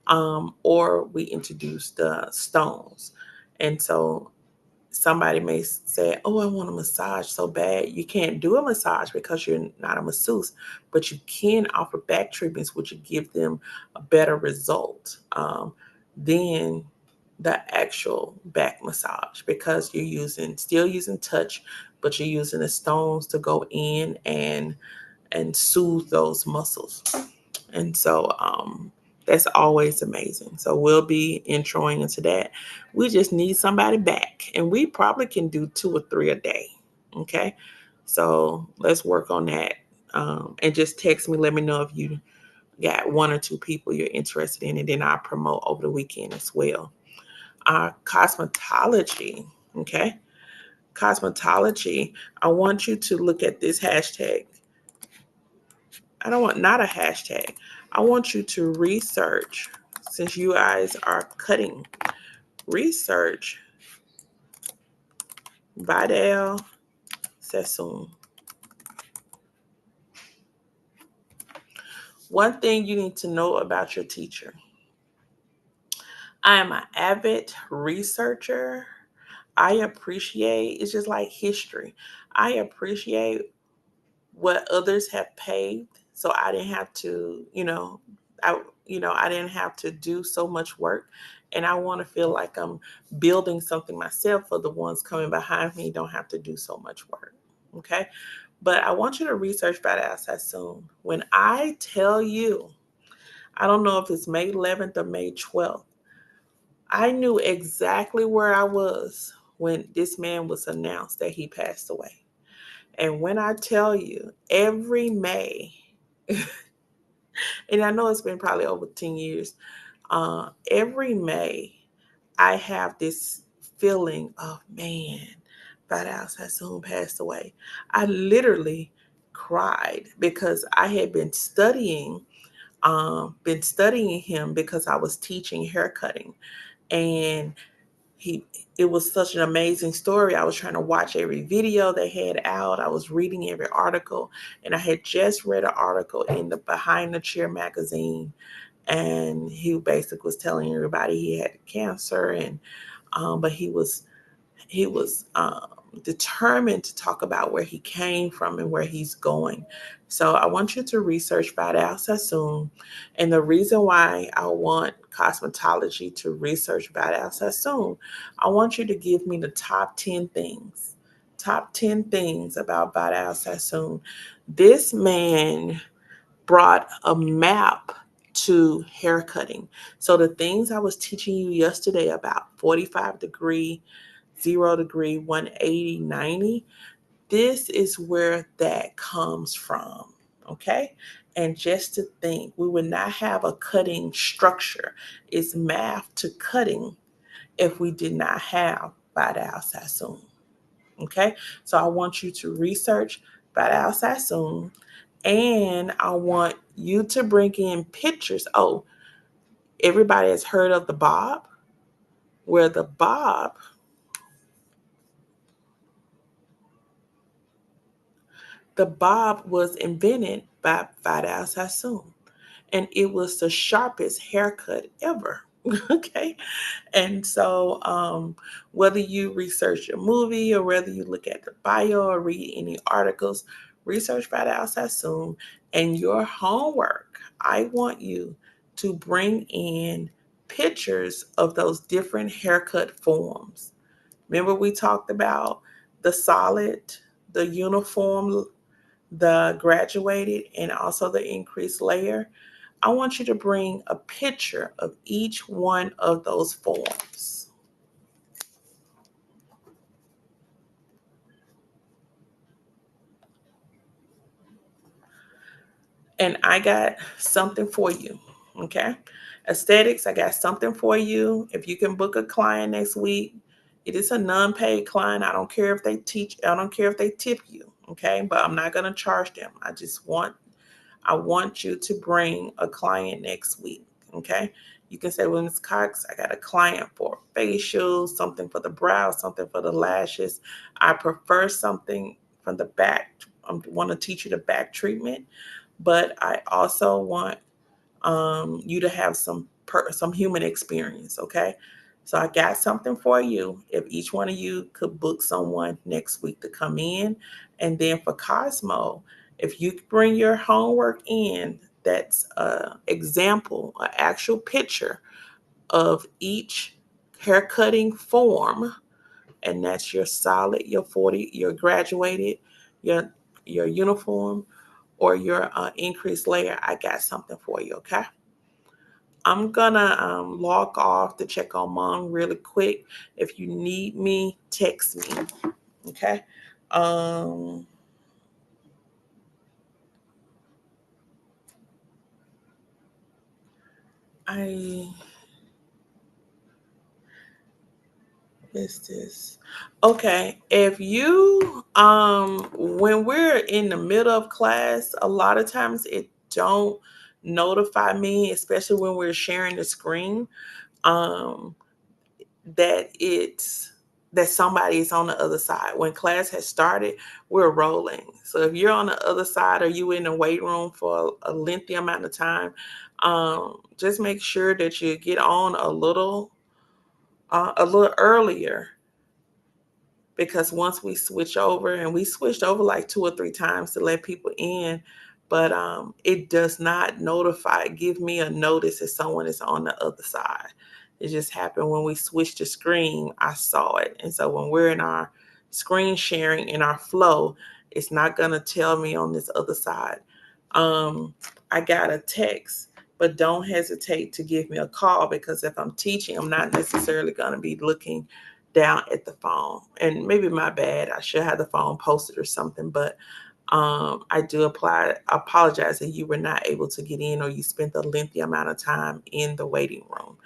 or we introduce the stones. And so somebody may say, "Oh, I want a massage so bad." You can't do a massage because you're not a masseuse, but you can offer back treatments, which would give them a better result than the actual back massage, because you're still using touch, but you're using the stones to go in and soothe those muscles. And so that's always amazing. So we'll be introing into that. We just need somebody back, and we probably can do 2 or 3 a day. Okay. So let's work on that. And just text me, let me know if you got 1 or 2 people you're interested in, and then I'll promote over the weekend as well. Cosmetology. Okay. Cosmetology. I want you to look at this hashtag. I don't want not a hashtag. I want you to research, since you guys are cutting, research Vidal Sassoon. One thing you need to know about your teacher. I am an avid researcher. I appreciate, it's just like history. I appreciate what others have paved, so I didn't have to, I I didn't have to do so much work, and I want to feel like I'm building something myself for the ones coming behind me don't have to do so much work. Okay, but I want you to research about it outside soon. When I tell you, I don't know if it's May 11th or May 12th, I knew exactly where I was when this man was announced that he passed away. And when I tell you, every May, and I know it's been probably over 10 years, every May, I have this feeling of, man, Badass has soon passed away. I literally cried because I had been studying him because I was teaching haircutting. And he it was such an amazing story. I was trying to watch every video they had out. I was reading every article, and I had just read an article in the Behind the Chair magazine, and he basically was telling everybody he had cancer, and but he was determined to talk about where he came from and where he's going. So I want you to research Vidal Sassoon. And the reason why I want cosmetology to research Vidal Sassoon, I want you to give me the top 10 things. Top 10 things about Vidal Sassoon. This man brought a map to haircutting. So the things I was teaching you yesterday about 45-degree, 0-degree, 180, 90, this is where that comes from. Okay. And just to think, we would not have a cutting structure. It's math to cutting if we did not have Vidal Sassoon. Okay. So I want you to research Vidal Sassoon, and I want you to bring in pictures. Oh, everybody has heard of the bob, where the bob was invented by Vidal Sassoon, and it was the sharpest haircut ever. Okay. And so, whether you research a movie or whether you look at the bio or read any articles, research Vidal Sassoon. And your homework, I want you to bring in pictures of those different haircut forms. Remember, we talked about the solid, the uniform, the graduated, and also the increased layer. I want you to bring a picture of each one of those forms. And I got something for you. Okay. Aesthetics, I got something for you. If you can book a client next week, it is a non-paid client. I don't care if they teach, I don't care if they tip you. Okay. But I'm not going to charge them. I want you to bring a client next week. Okay. You can say, well, Ms. Cox, I got a client for facial, something for the brow, something for the lashes. I prefer something from the back. I want to teach you the back treatment, but I also want you to have some human experience. Okay. So I got something for you. If each one of you could book someone next week to come in, and then for Cosmo, if you bring your homework in, that's an example, an actual picture of each haircutting form, and that's your solid, your 40, your graduated, your your uniform, or your increased layer. I got something for you. Okay. I'm gonna log off to check on mom really quick. If you need me, text me. Okay. Um, I missed this. Okay. If you when we're in the middle of class, a lot of times it don't notify me, especially when we're sharing the screen. Um, that it's that somebody is on the other side. When class has started, we're rolling. So if you're on the other side or you in the weight room for a lengthy amount of time, just make sure that you get on a little earlier, because once we switch over, and we switched over like 2 or 3 times to let people in, but it does not give me a notice that someone is on the other side. It just happened when we switched the screen, I saw it. And so when we're in our screen sharing in our flow, it's not going to tell me on this other side. um, I got a text, but don't hesitate to give me a call, because if I'm teaching, I'm not necessarily going to be looking down at the phone. And maybe my bad, I should have the phone posted or something, but I do apologize that you were not able to get in, or you spent a lengthy amount of time in the waiting room.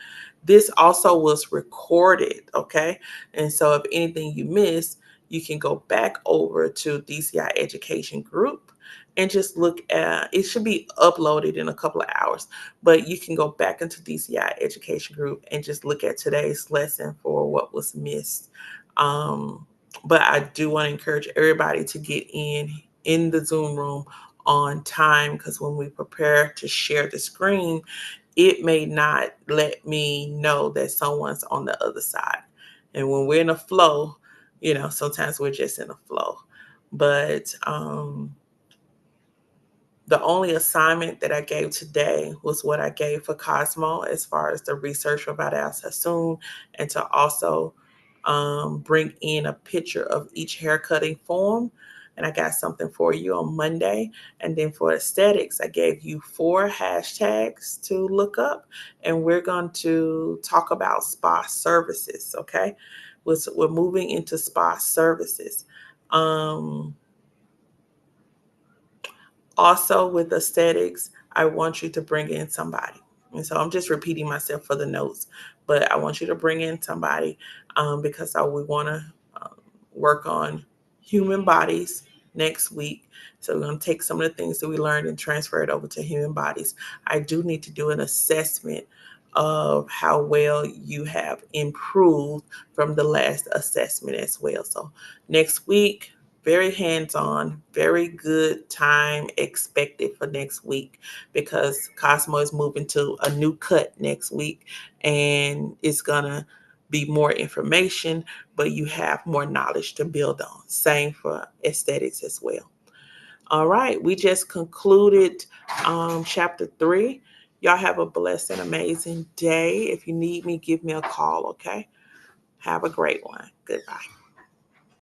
This also was recorded, okay? And so if anything you missed, you can go back over to DCI Education Group and just look at it. Should be uploaded in a couple of hours, but you can go back into DCI Education Group and just look at today's lesson for what was missed. Um, but I do want to encourage everybody to get in the Zoom room on time, because when we prepare to share the screen, it may not let me know that someone's on the other side. And when we're in a flow, Sometimes we're just in a flow. But the only assignment that I gave today was what I gave for Cosmo as far as the research about Al Sassoon, and to also bring in a picture of each haircutting form. And I got something for you on Monday. And then for aesthetics, I gave you 4 hashtags to look up. And we're going to talk about spa services, okay? We're moving into spa services. Um, Also, with aesthetics, I want you to bring in somebody. And so I'm just repeating myself for the notes, but I want you to bring in somebody because we want to work on human bodies next week. So we're going to take some of the things that we learned and transfer it over to human bodies. I do need to do an assessment of how well you have improved from the last assessment as well. So next week, very hands on, very good time expected for next week because Cosmo is moving to a new cut next week and it's going to be more information, but you have more knowledge to build on. Same for aesthetics as well. All right, we just concluded chapter 3. Y'all have a blessed and amazing day. If you need me, give me a call, okay? Have a great one. Goodbye.